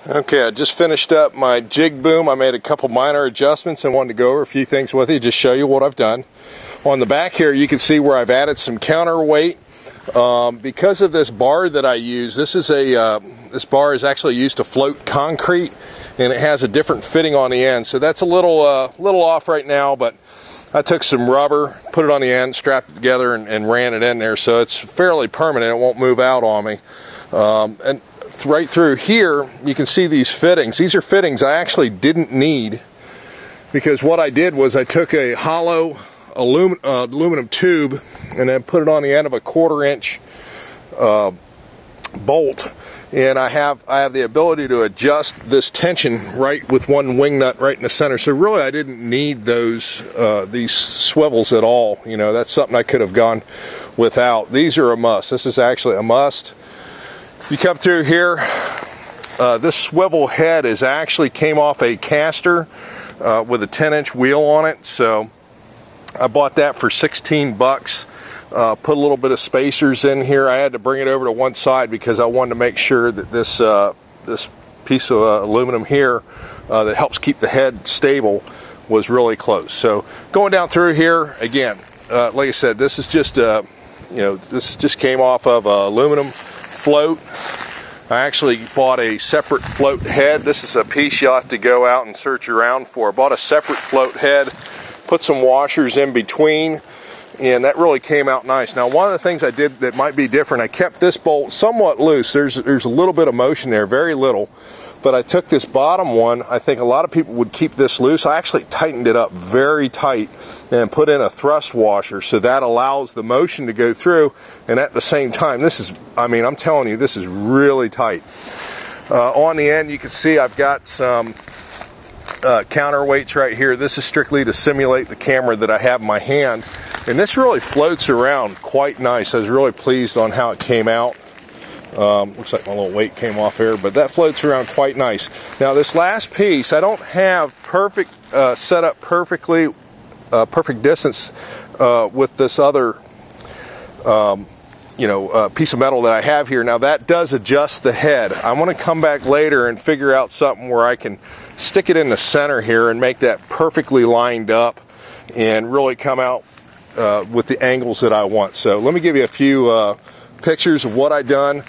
Okay, I just finished up my jig boom. I made a couple minor adjustments and wanted to go over a few things with you, just show you what I've done. On the back here, you can see where I've added some counterweight. Because of this bar that I use, this bar is actually used to float concrete, and it has a different fitting on the end. So that's a little off right now, but I took some rubber, put it on the end, strapped it together, and ran it in there. So it's fairly permanent. It won't move out on me. And right through here, you can see these fittings. These are fittings I actually didn't need, because what I did was I took a hollow aluminum tube and then put it on the end of a 1/4 inch bolt, and I have the ability to adjust this tension right with one wing nut right in the center. So really I didn't need these swivels at all. You know, that's something I could have gone without. These are a must. This is actually a must. You come through here, this swivel head actually came off a caster with a 10-inch wheel on it. So I bought that for 16 bucks. Put a little bit of spacers in here. I had to bring it over to one side because I wanted to make sure that this piece of aluminum here that helps keep the head stable was really close. So going down through here again, like I said, this is just this just came off of aluminum float. I actually bought a separate float head. This is a piece you'll have to go out and search around for. I bought a separate float head, put some washers in between, and that really came out nice. Now, one of the things I did that might be different, I kept this bolt somewhat loose. There's a little bit of motion there, very little, but I took this bottom one. I think a lot of people would keep this loose. I actually tightened it up very tight and put in a thrust washer, so that allows the motion to go through, and at the same time, this is, I mean, I'm telling you, this is really tight. On the end, you can see I've got some counterweights right here. This is strictly to simulate the camera that I have in my hand, and this really floats around quite nice. I was really pleased on how it came out. Looks like my little weight came off there, but that floats around quite nice. Now this last piece, I don't have perfect set up perfectly, perfect distance with this other piece of metal that I have here. Now that does adjust the head. I want to come back later and figure out something where I can stick it in the center here and make that perfectly lined up and really come out with the angles that I want. So let me give you a few pictures of what I've done.